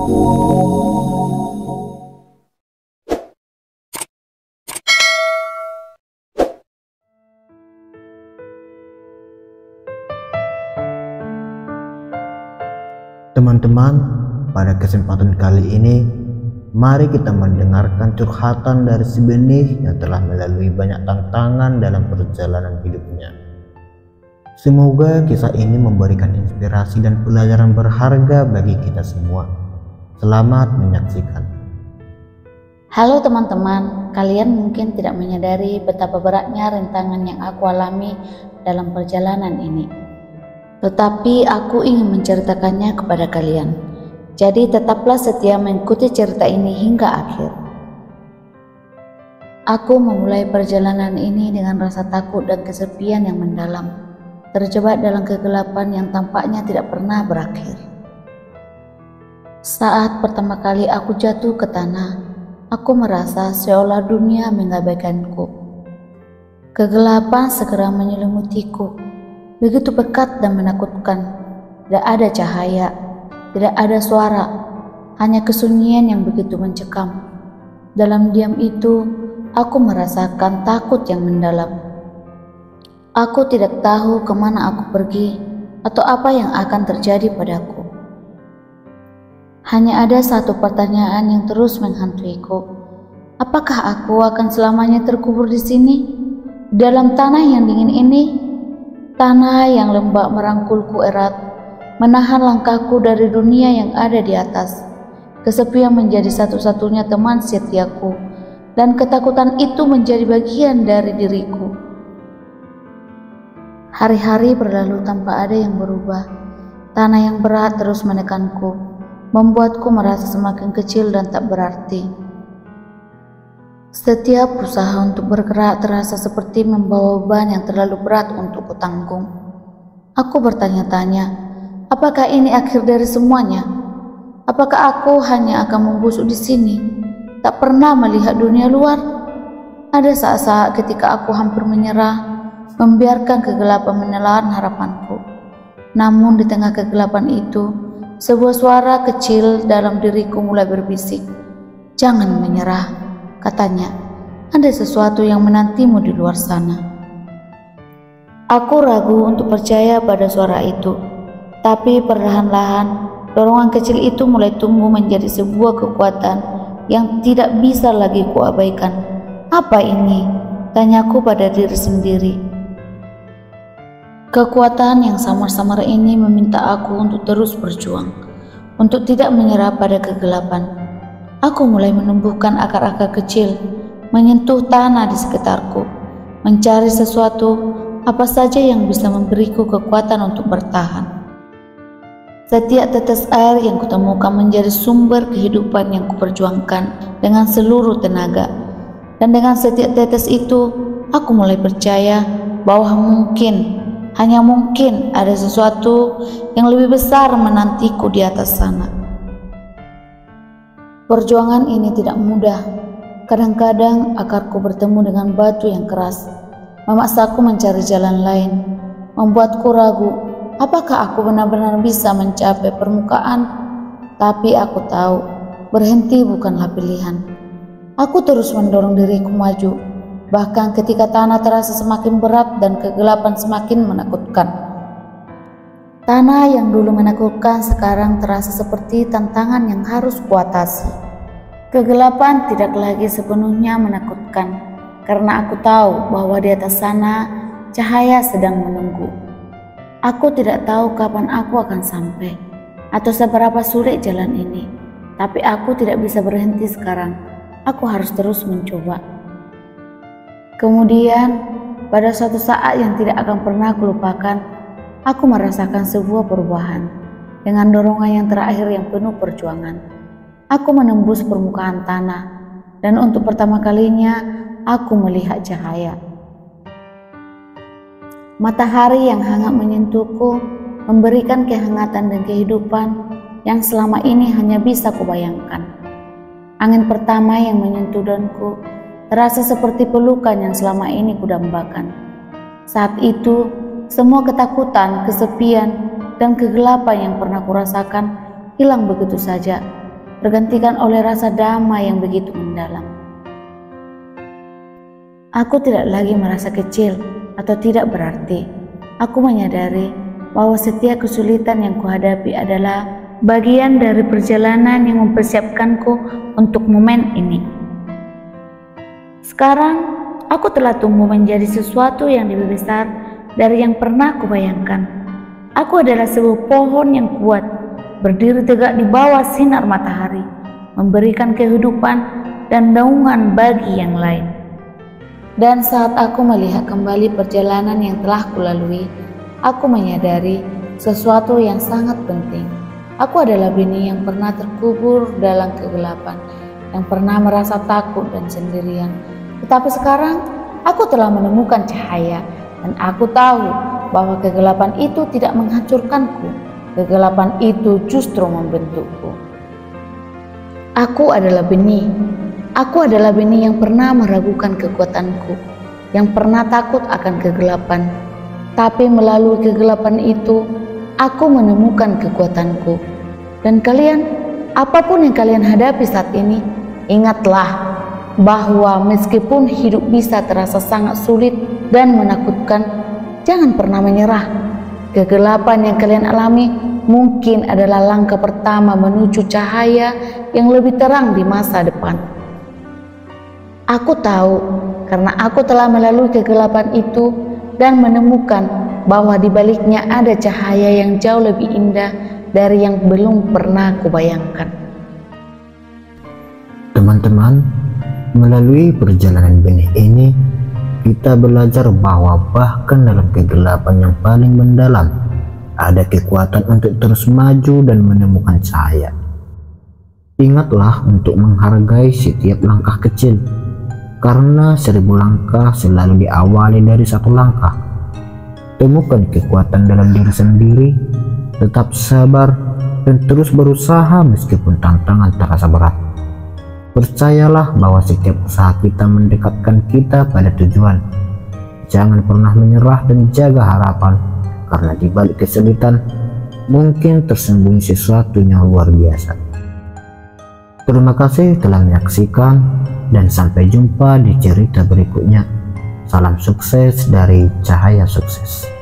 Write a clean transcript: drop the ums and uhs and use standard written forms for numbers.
Teman-teman, pada kesempatan kali ini, mari kita mendengarkan curhatan dari si benih yang telah melalui banyak tantangan dalam perjalanan hidupnya. Semoga kisah ini memberikan inspirasi dan pelajaran berharga bagi kita semua. Selamat menyaksikan. Halo teman-teman, kalian mungkin tidak menyadari betapa beratnya rintangan yang aku alami dalam perjalanan ini. Tetapi aku ingin menceritakannya kepada kalian. Jadi tetaplah setia mengikuti cerita ini hingga akhir. Aku memulai perjalanan ini dengan rasa takut dan kesepian yang mendalam, terjebak dalam kegelapan yang tampaknya tidak pernah berakhir. Saat pertama kali aku jatuh ke tanah, aku merasa seolah dunia mengabaikanku. Kegelapan segera menyelimutiku, begitu pekat dan menakutkan. Tidak ada cahaya, tidak ada suara, hanya kesunyian yang begitu mencekam. Dalam diam itu, aku merasakan takut yang mendalam. Aku tidak tahu kemana aku pergi atau apa yang akan terjadi padaku. Hanya ada satu pertanyaan yang terus menghantuiku. Apakah aku akan selamanya terkubur di sini, dalam tanah yang dingin ini? Tanah yang lembab merangkulku erat, menahan langkahku dari dunia yang ada di atas. Kesepian menjadi satu-satunya teman setiaku, dan ketakutan itu menjadi bagian dari diriku. Hari-hari berlalu tanpa ada yang berubah. Tanah yang berat terus menekanku, membuatku merasa semakin kecil dan tak berarti. Setiap usaha untuk bergerak terasa seperti membawa beban yang terlalu berat untuk kutanggung. Aku bertanya-tanya, apakah ini akhir dari semuanya? Apakah aku hanya akan membusuk di sini, tak pernah melihat dunia luar? Ada saat-saat ketika aku hampir menyerah, membiarkan kegelapan menelan harapanku. Namun di tengah kegelapan itu, sebuah suara kecil dalam diriku mulai berbisik. Jangan menyerah, katanya. Ada sesuatu yang menantimu di luar sana. Aku ragu untuk percaya pada suara itu, tapi perlahan-lahan dorongan kecil itu mulai tumbuh menjadi sebuah kekuatan yang tidak bisa lagi kuabaikan. Apa ini? Tanyaku pada diri sendiri. Kekuatan yang samar-samar ini meminta aku untuk terus berjuang, untuk tidak menyerah pada kegelapan. Aku mulai menumbuhkan akar-akar kecil, menyentuh tanah di sekitarku, mencari sesuatu, apa saja yang bisa memberiku kekuatan untuk bertahan. Setiap tetes air yang kutemukan menjadi sumber kehidupan yang kuperjuangkan dengan seluruh tenaga. Dan dengan setiap tetes itu, aku mulai percaya bahwa hanya mungkin ada sesuatu yang lebih besar menantiku di atas sana. Perjuangan ini tidak mudah. Kadang-kadang akarku bertemu dengan batu yang keras, memaksaku mencari jalan lain, membuatku ragu, apakah aku benar-benar bisa mencapai permukaan? Tapi aku tahu, berhenti bukanlah pilihan. Aku terus mendorong diriku maju, bahkan ketika tanah terasa semakin berat dan kegelapan semakin menakutkan. Tanah yang dulu menakutkan sekarang terasa seperti tantangan yang harus kuatasi. Kegelapan tidak lagi sepenuhnya menakutkan, karena aku tahu bahwa di atas sana cahaya sedang menunggu. Aku tidak tahu kapan aku akan sampai, atau seberapa sulit jalan ini, tapi aku tidak bisa berhenti sekarang. Aku harus terus mencoba. Kemudian, pada suatu saat yang tidak akan pernah kulupakan, aku merasakan sebuah perubahan. Dengan dorongan yang terakhir yang penuh perjuangan, aku menembus permukaan tanah, dan untuk pertama kalinya, aku melihat cahaya. Matahari yang hangat menyentuhku, memberikan kehangatan dan kehidupan yang selama ini hanya bisa kubayangkan. Angin pertama yang menyentuh daunku terasa seperti pelukan yang selama ini kudambakan. Saat itu, semua ketakutan, kesepian, dan kegelapan yang pernah kurasakan hilang begitu saja. tergantikan oleh rasa damai yang begitu mendalam. Aku tidak lagi merasa kecil atau tidak berarti. Aku menyadari bahwa setiap kesulitan yang kuhadapi adalah bagian dari perjalanan yang mempersiapkanku untuk momen ini. Sekarang, aku telah tumbuh menjadi sesuatu yang lebih besar dari yang pernah kubayangkan. Aku adalah sebuah pohon yang kuat, berdiri tegak di bawah sinar matahari, memberikan kehidupan dan naungan bagi yang lain. Dan saat aku melihat kembali perjalanan yang telah kulalui, aku menyadari sesuatu yang sangat penting. Aku adalah benih yang pernah terkubur dalam kegelapan, yang pernah merasa takut dan sendirian. Tetapi sekarang, aku telah menemukan cahaya, dan aku tahu bahwa kegelapan itu tidak menghancurkanku. Kegelapan itu justru membentukku. Aku adalah benih. Aku adalah benih yang pernah meragukan kekuatanku, yang pernah takut akan kegelapan. Tapi melalui kegelapan itu, aku menemukan kekuatanku. Dan kalian, apapun yang kalian hadapi saat ini, ingatlah bahwa meskipun hidup bisa terasa sangat sulit dan menakutkan, jangan pernah menyerah. Kegelapan yang kalian alami mungkin adalah langkah pertama menuju cahaya yang lebih terang di masa depan. Aku tahu karena aku telah melalui kegelapan itu dan menemukan bahwa di baliknya ada cahaya yang jauh lebih indah dari yang belum pernah kubayangkan. Teman-teman, melalui perjalanan benih ini, kita belajar bahwa bahkan dalam kegelapan yang paling mendalam, ada kekuatan untuk terus maju dan menemukan cahaya. Ingatlah untuk menghargai setiap langkah kecil, karena 1000 langkah selalu diawali dari 1 langkah. Temukan kekuatan dalam diri sendiri, tetap sabar, dan terus berusaha meskipun tantangan terasa berat. Percayalah bahwa setiap usaha kita mendekatkan kita pada tujuan. Jangan pernah menyerah dan jaga harapan, karena di balik kesulitan mungkin tersembunyi sesuatu yang luar biasa. Terima kasih telah menyaksikan, dan sampai jumpa di cerita berikutnya. Salam sukses dari Cahaya Sukses.